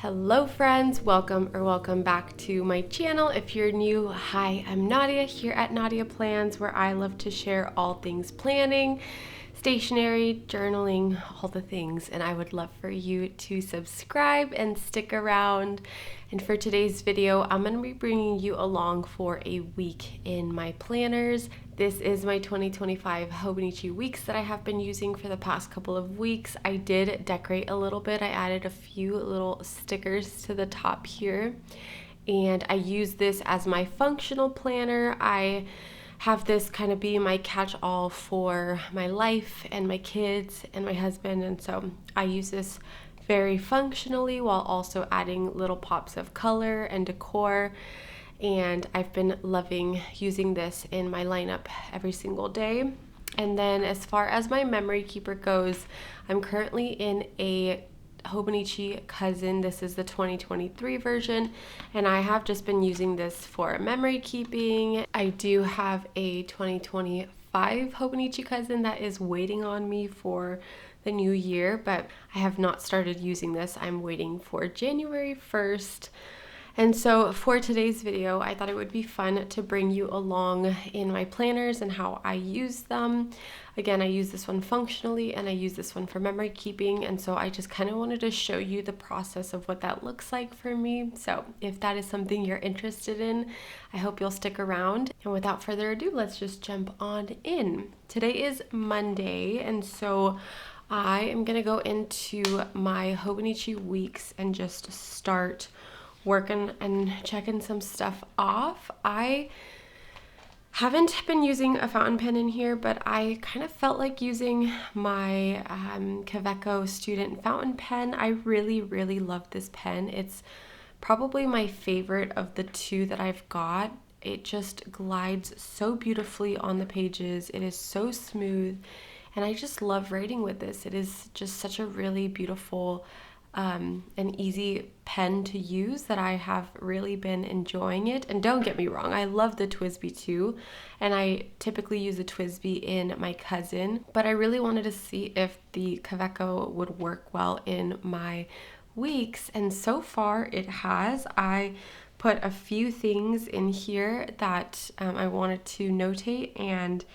Hello friends, welcome back to my channel. If you're new, hi, I'm Nadia here at Nadia Plans, where I love to share all things planning, stationery, journaling, all the things, and I would love for you to subscribe and stick around. And for today's video, I'm going to be bringing you along for a week in my planners. This is my 2025 Hobonichi Weeks that I have been using for the past couple of weeks. I did decorate a little bit. I added a few little stickers to the top here, and I use this as my functional planner. I have this kind of be my catch-all for my life and my kids and my husband, and so I use this very functionally while also adding little pops of color and decor. And I've been loving using this in my lineup every single day. And then as far as my memory keeper goes, I'm currently in a Hobonichi Cousin. This is the 2023 version, and I have just been using this for memory keeping. I do have a 2025 Hobonichi Cousin that is waiting on me for the new year, but I have not started using this. I'm waiting for January 1st. And so for today's video, I thought it would be fun to bring you along in my planners and how I use them. Again, I use this one functionally and I use this one for memory keeping. And so I just kind of wanted to show you the process of what that looks like for me. So if that is something you're interested in, I hope you'll stick around. And without further ado, let's just jump on in. Today is Monday, and so I am going to go into my Hobonichi Weeks and just start working and checking some stuff off. I haven't been using a fountain pen in here, but I kind of felt like using my Kaweco student fountain pen. I really love this pen. It's probably my favorite of the two that I've got. It just glides so beautifully on the pages. It is so smooth, and I just love writing with this. It is just such a really beautiful an easy pen to use that I have really been enjoying it. And don't get me wrong, I love the TWSBI too, and I typically use the TWSBI in my Cousin, but I really wanted to see if the Kaweco would work well in my Weeks, and so far it has. I put a few things in here that I wanted to notate, and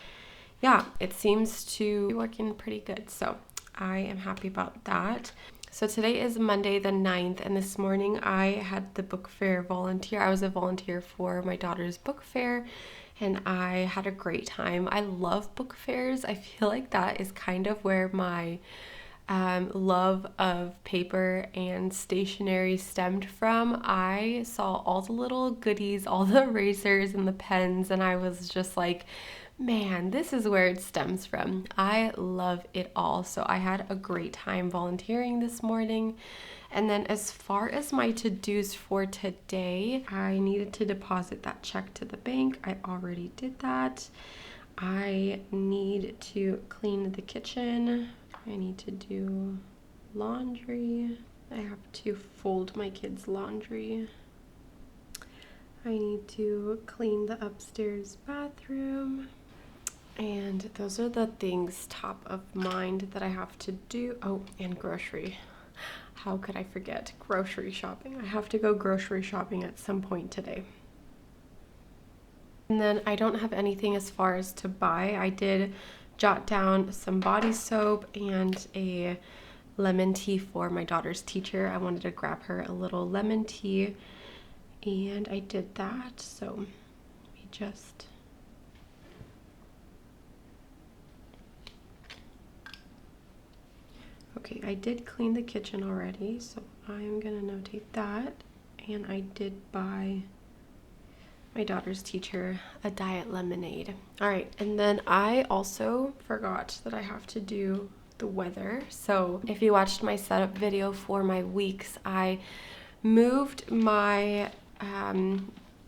yeah, it seems to be working pretty good, so I am happy about that. So today is Monday the 9th, and this morning I had the book fair volunteer. I was a volunteer for my daughter's book fair, and I had a great time. I love book fairs. I feel like that is kind of where my love of paper and stationery stemmed from. I saw all the little goodies, all the erasers and the pens, and I was just like, man, this is where it stems from. I love it all. So I had a great time volunteering this morning. And then as far as my to-dos for today, I needed to deposit that check to the bank. I already did that. I need to clean the kitchen. I need to do laundry. I have to fold my kids' laundry. I need to clean the upstairs bathroom. And those are the things top of mind that I have to do. Oh, and grocery. How could I forget grocery shopping? I have to go grocery shopping at some point today. And then I don't have anything as far as to buy. I did jot down some body soap and a lemon tea for my daughter's teacher. I wanted to grab her a little lemon tea, and I did that. So we just... Okay, I did clean the kitchen already, so I'm gonna notate that. And I did buy my daughter's teacher a diet lemonade. All right, and then I also forgot that I have to do the weather. So if you watched my setup video for my weeks, I moved my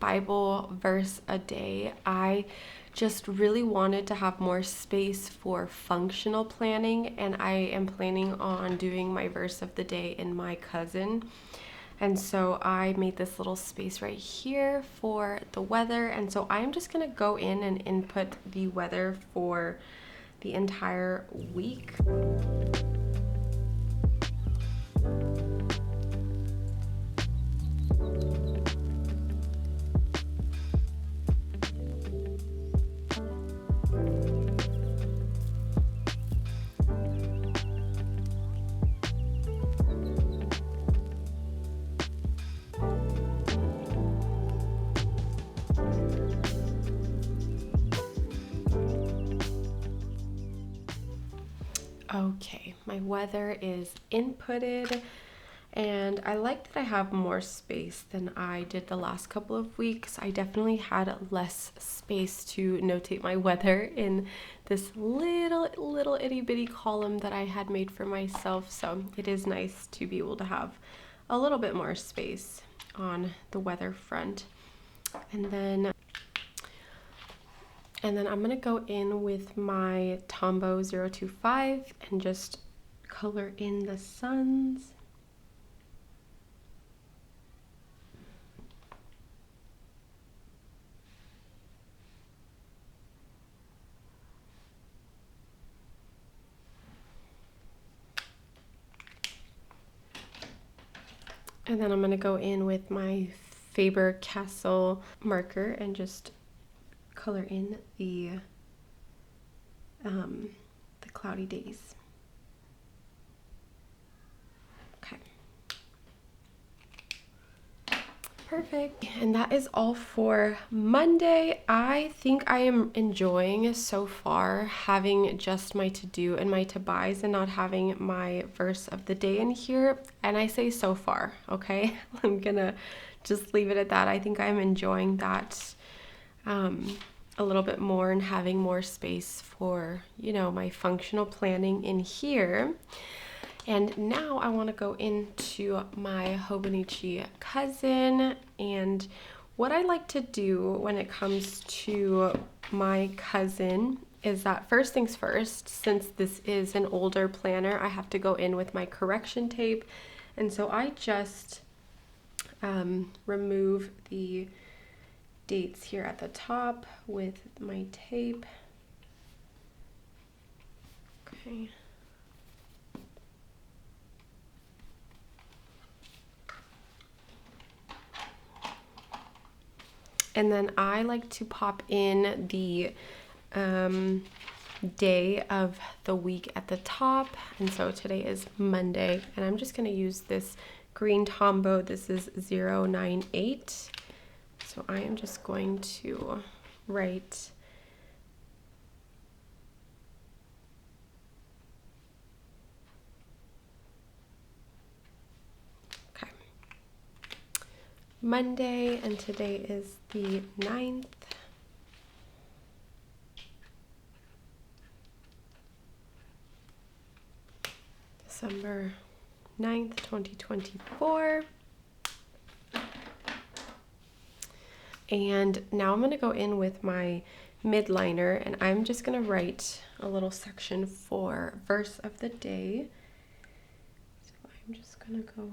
Bible verse a day. I just really wanted to have more space for functional planning, and I am planning on doing my verse of the day in my Cousin. And so I made this little space right here for the weather, and so I'm just gonna go in and input the weather for the entire week. Okay, my weather is inputted, and I like that I have more space than I did the last couple of weeks. I definitely had less space to notate my weather in this little itty bitty column that I had made for myself, so it is nice to be able to have a little bit more space on the weather front. And then I'm gonna go in with my Tombow 025 and just color in the suns. And then I'm gonna go in with my Faber-Castell marker and just color in the cloudy days. Okay. Perfect. And that is all for Monday. I think I am enjoying so far having just my to-do and my to-buys and not having my verse of the day in here. And I say so far, okay? I'm gonna just leave it at that. I think I'm enjoying that a little bit more and having more space for, you know, my functional planning in here. And now I want to go into my Hobonichi Cousin, and what I like to do when it comes to my cousin is that first things first, since this is an older planner, I have to go in with my correction tape, and so I just remove the dates here at the top with my tape. Okay. And then I like to pop in the day of the week at the top. And so today is Monday, and I'm just going to use this green Tombow. This is 098. So I am just going to write Monday, and today is the 9th. December 9th, 2024. And now I'm going to go in with my midliner, and I'm just going to write a little section for verse of the day. So I'm just going to go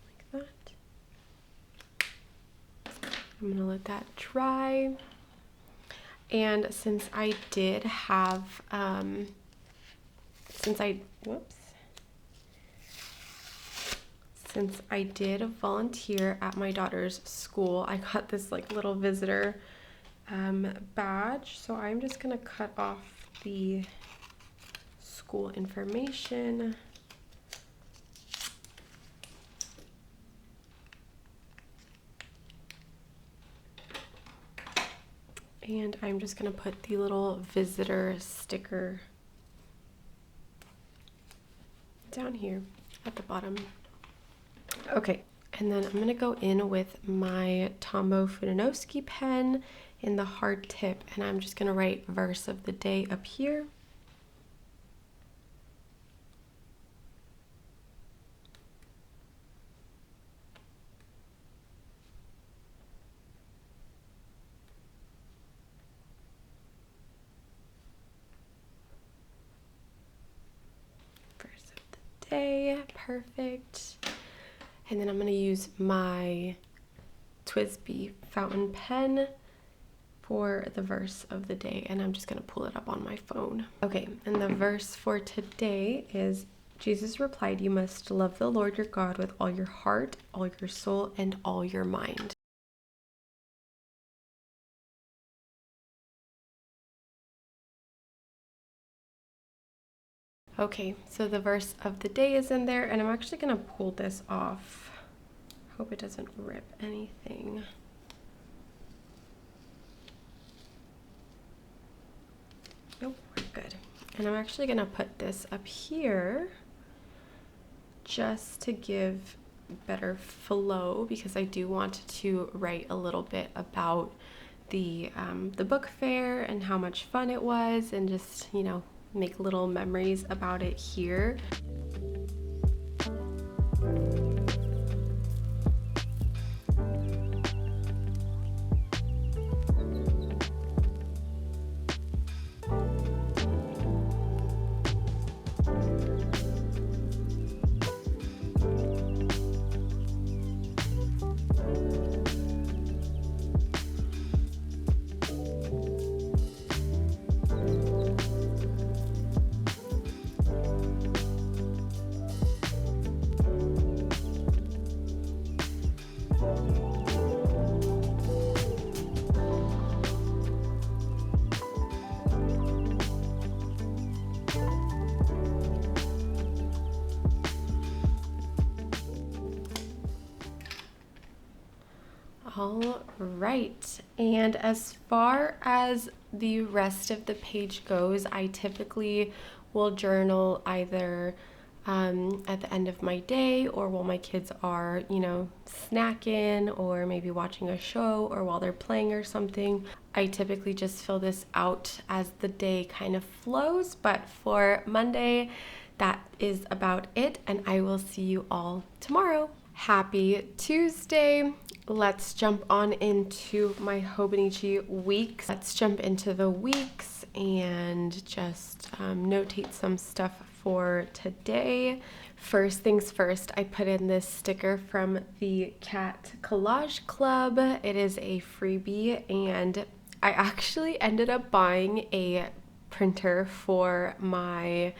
like that. I'm going to let that dry. And since I did have, since I did volunteer at my daughter's school, I got this like little visitor badge. So I'm just gonna cut off the school information. And I'm just gonna put the little visitor sticker down here at the bottom. Okay, and then I'm gonna go in with my Tombow Fudanowski pen in the hard tip, and I'm just gonna write verse of the day up here. Verse of the day, perfect. And then I'm going to use my TWSBI fountain pen for the verse of the day, and I'm just going to pull it up on my phone. Okay, and the verse for today is, Jesus replied, "You must love the Lord your God with all your heart, all your soul, and all your mind." Okay, so the verse of the day is in there, and I'm actually going to pull this off. Hope it doesn't rip anything. Good. And I'm actually gonna put this up here just to give better flow, because I do want to write a little bit about the book fair and how much fun it was, and just, you know, make little memories about it here. All right, and as far as the rest of the page goes, I typically will journal either at the end of my day, or while my kids are, you know, snacking, or maybe watching a show, or while they're playing or something. I typically just fill this out as the day kind of flows, but for Monday, that is about it, and I will see you all tomorrow. Happy Tuesday. Let's jump on into my Hobonichi weeks. Let's jump into the weeks and just notate some stuff for today. First things first, I put in this sticker from the Cat Collage Club. It is a freebie, and I actually ended up buying a printer for my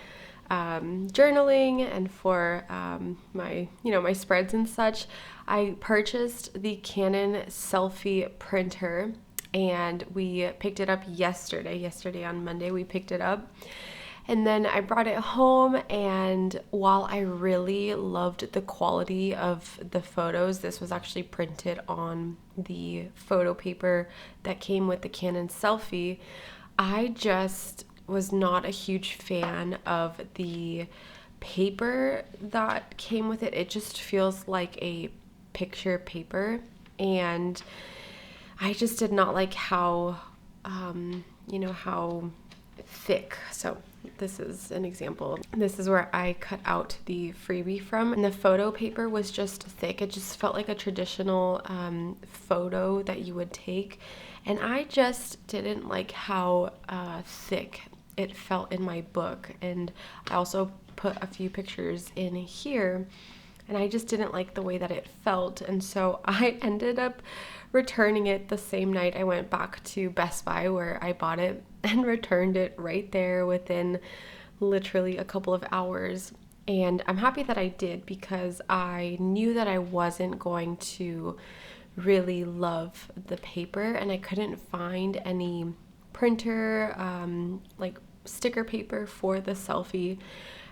journaling and for my, you know, my spreads and such. I purchased the Canon selfie printer, and we picked it up yesterday on Monday we picked it up, and then I brought it home, and while I really loved the quality of the photos, this was actually printed on the photo paper that came with the Canon selfie, I just was not a huge fan of the paper that came with it. It just feels like a picture paper, and I just did not like how you know, how thick. So this is an example. This is where I cut out the freebie from, and the photo paper was just thick. It just felt like a traditional photo that you would take, and I just didn't like how thick it felt in my book. And I also put a few pictures in here, and I just didn't like the way that it felt, and so I ended up returning it the same night I went back to Best Buy where I bought it, and returned it right there within literally a couple of hours. And I'm happy that I did, because I knew that I wasn't going to really love the paper, and I couldn't find any printer like sticker paper for the selfie,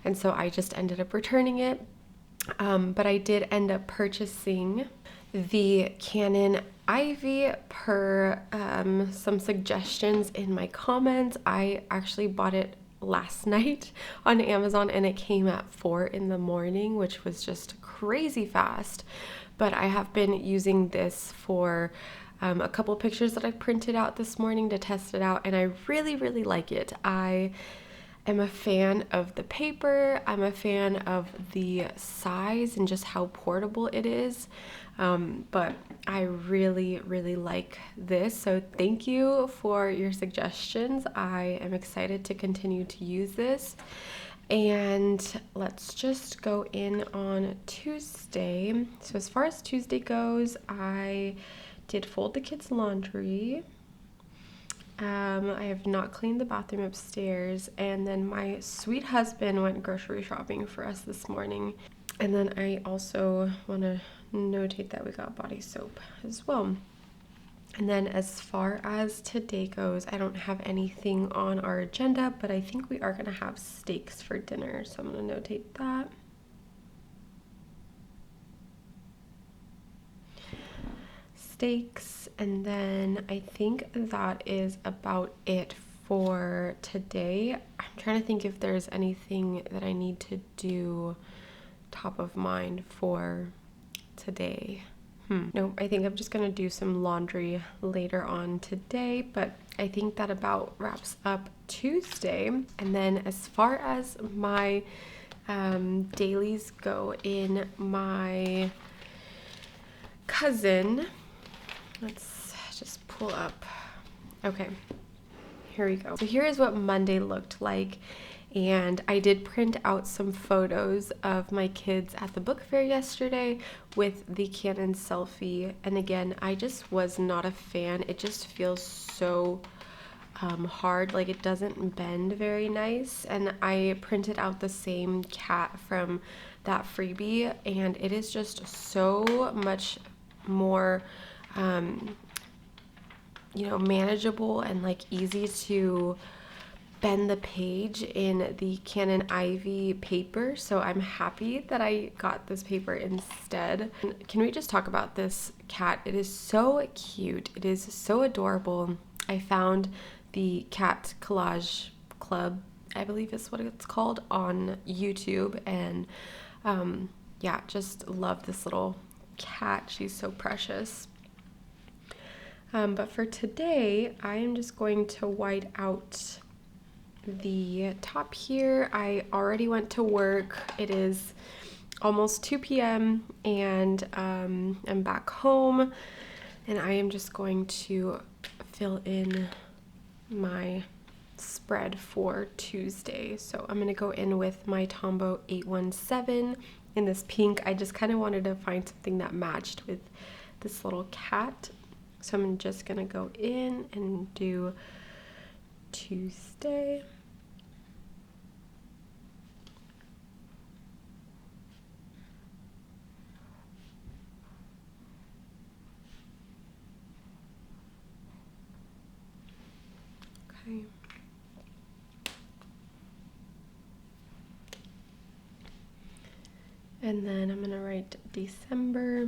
and so I just ended up returning it. But I did end up purchasing the Canon Ivy per some suggestions in my comments. I actually bought it last night on Amazon, and it came at 4 in the morning, which was just crazy fast. But I have been using this for a couple pictures that I printed out this morning to test it out, and I really, really like it. I am a fan of the paper. I'm a fan of the size and just how portable it is. But I really, really like this. So thank you for your suggestions. I am excited to continue to use this. And let's just go in on Tuesday. So as far as Tuesday goes, I did fold the kids' laundry. I have not cleaned the bathroom upstairs, and then my sweet husband went grocery shopping for us this morning. And then I also want to notate that we got body soap as well. And then as far as today goes, I don't have anything on our agenda, but I think we are going to have steaks for dinner, so I'm going to notate that. Steaks, and then I think that is about it for today. I'm trying to think if there's anything that I need to do top of mind for today. No, I think I'm just gonna do some laundry later on today, but I think that about wraps up Tuesday. And then as far as my dailies go in my cousin, let's just pull up. Okay, here we go. So here is what Monday looked like. And I did print out some photos of my kids at the book fair yesterday with the Canon selfie. And again, I just was not a fan. It just feels so hard, like it doesn't bend very nice. And I printed out the same cat from that freebie, and it is just so much more manageable and like easy to bend the page in the Canon Ivy paper. So I'm happy that I got this paper instead. Can we just talk about this cat? It is so cute. It is so adorable. I found the Cat Collage Club, I believe is what it's called, on YouTube, and yeah, just love this little cat. She's so precious. But for today, I am just going to white out the top here. I already went to work. It is almost 2 p.m. and I'm back home, and I am just going to fill in my spread for Tuesday. So I'm going to go in with my Tombow 817 in this pink. I just kind of wanted to find something that matched with this little cat. So I'm just going to go in and do Tuesday. Okay. And then I'm going to write December.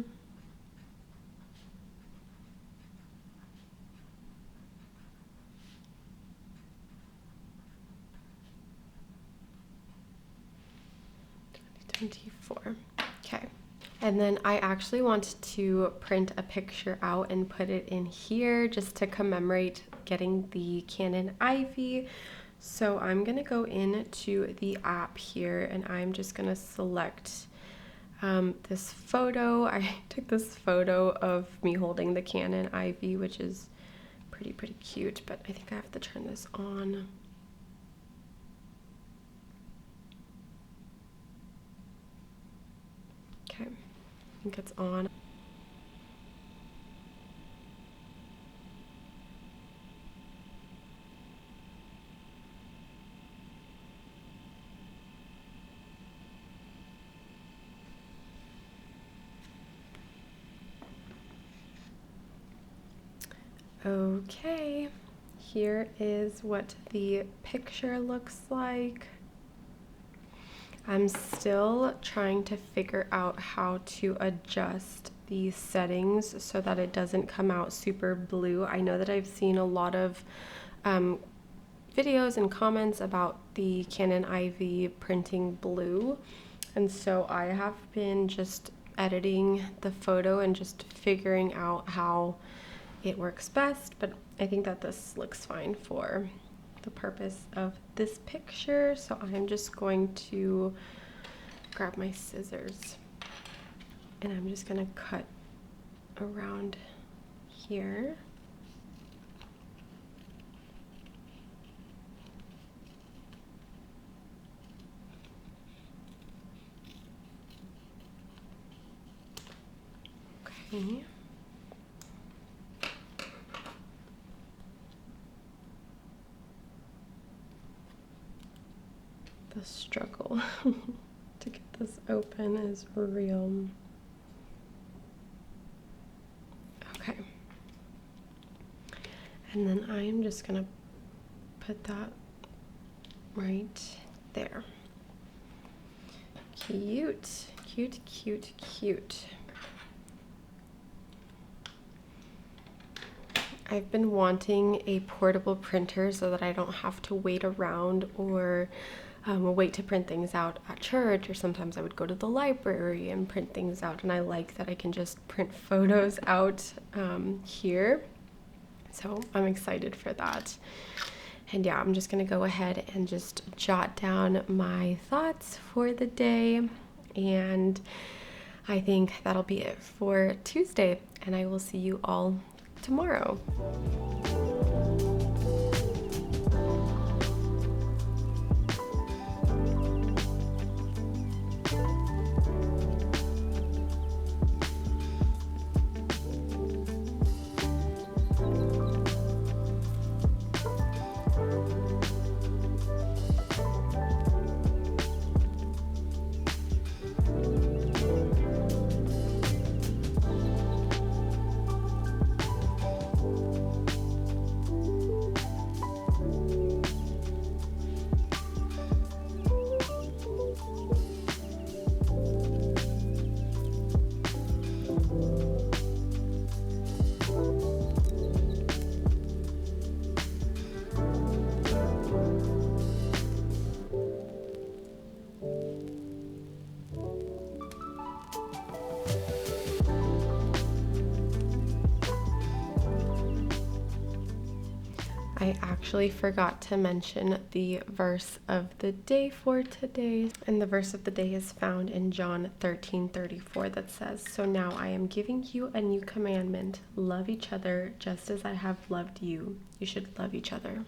Okay. And then I actually want to print a picture out and put it in here just to commemorate getting the Canon Ivy. So I'm going to go into the app here, and I'm just going to select this photo. I took this photo of me holding the Canon Ivy, which is pretty cute, but I think I have to turn this on. Okay, I think it's on. Okay, here is what the picture looks like. I'm still trying to figure out how to adjust the settings so that it doesn't come out super blue. I know that I've seen a lot of videos and comments about the Canon Ivy printing blue, and so I have been just editing the photo and just figuring out how it works best, but I think that this looks fine for the purpose of this picture. So I'm just going to grab my scissors, and I'm just going to cut around here. Okay. The struggle to get this open is real. Okay. And then I am just gonna put that right there. Cute, cute, cute, cute. I've been wanting a portable printer so that I don't have to wait around or wait to print things out at church, or sometimes I would go to the library and print things out, and I like that I can just print photos out here. So I'm excited for that. And yeah, I'm just gonna go ahead and just jot down my thoughts for the day, and I think that'll be it for Tuesday, and I will see you all tomorrow. I actually forgot to mention the verse of the day for today. And the verse of the day is found in John 13:34 that says, "So now I am giving you a new commandment. Love each other just as I have loved you. You should love each other."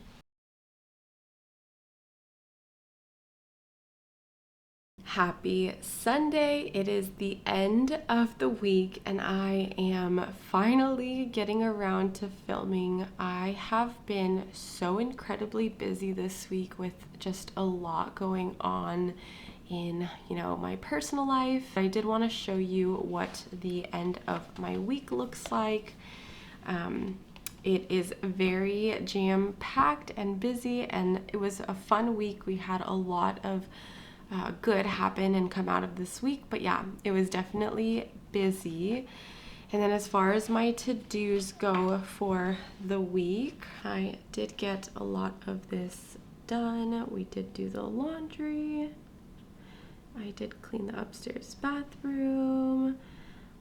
Happy Sunday. It is the end of the week and I am finally getting around to filming. I have been so incredibly busy this week with just a lot going on in, my personal life. I did want to show you what the end of my week looks like. It is very jam-packed and busy, and it was a fun week. We had a lot of good happen and come out of this week, but yeah, it was definitely busy. And then as far as my to-dos go for the week, I did get a lot of this done. We did do the laundry. I did clean the upstairs bathroom.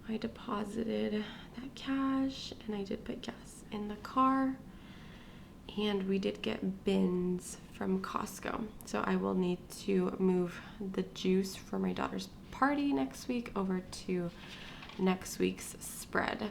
I deposited that cash, and I did put gas in the car. And we did get bins from Costco. So I will need to move the juice for my daughter's party next week over to next week's spread.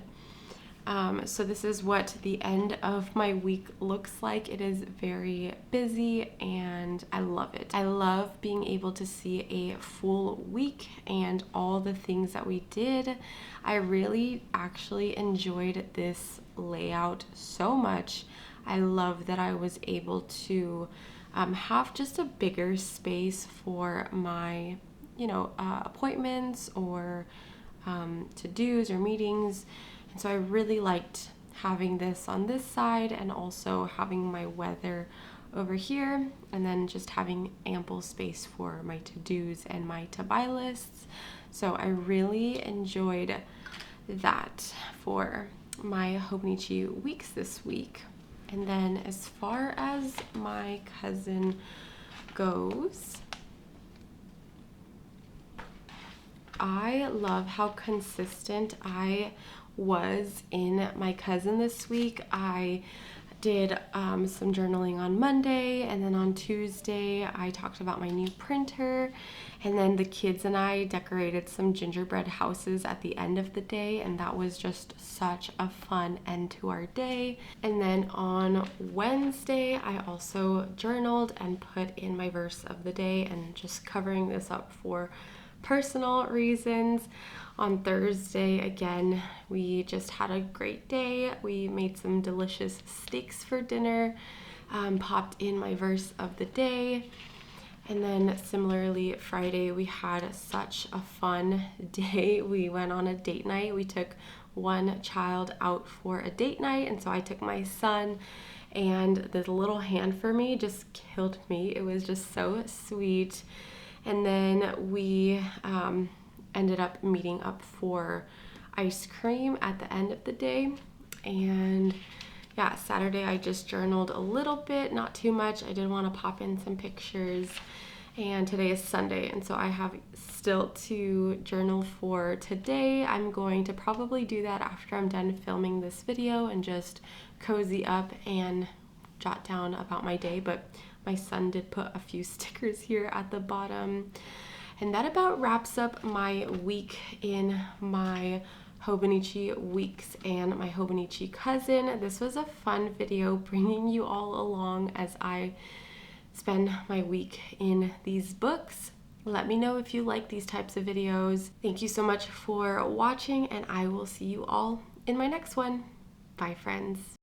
So this is what the end of my week looks like. It is very busy and I love it. I love being able to see a full week and all the things that we did. I really actually enjoyed this layout so much. I love that I was able to have just a bigger space for my, appointments or to-dos or meetings. And so I really liked having this on this side and also having my weather over here, and then just having ample space for my to-dos and my to-buy lists. So I really enjoyed that for my Hobonichi Weeks this week. And then as far as my cousin goes, I love how consistent I was in my cousin this week. I did some journaling on Monday, and then on Tuesday I talked about my new printer, and then the kids and I decorated some gingerbread houses at the end of the day, and that was just such a fun end to our day. And then on Wednesday I also journaled and put in my verse of the day, and just covering this up for personal reasons. On Thursday, again, we just had a great day. We made some delicious steaks for dinner, popped in my verse of the day. And then similarly, Friday, we had such a fun day. We went on a date night. We took one child out for a date night, and so I took my son, and the little hand for me just killed me. It was just so sweet. And then we ended up meeting up for ice cream at the end of the day. And yeah, Saturday I just journaled a little bit, not too much. I did want to pop in some pictures. And today is Sunday, and so I have still to journal for today. I'm going to probably do that after I'm done filming this video and just cozy up and jot down about my day. But my son did put a few stickers here at the bottom. And that about wraps up my week in my Hobonichi Weeks and my Hobonichi Cousin. This was a fun video bringing you all along as I spend my week in these books. Let me know if you like these types of videos. Thank you so much for watching, and I will see you all in my next one. Bye, friends.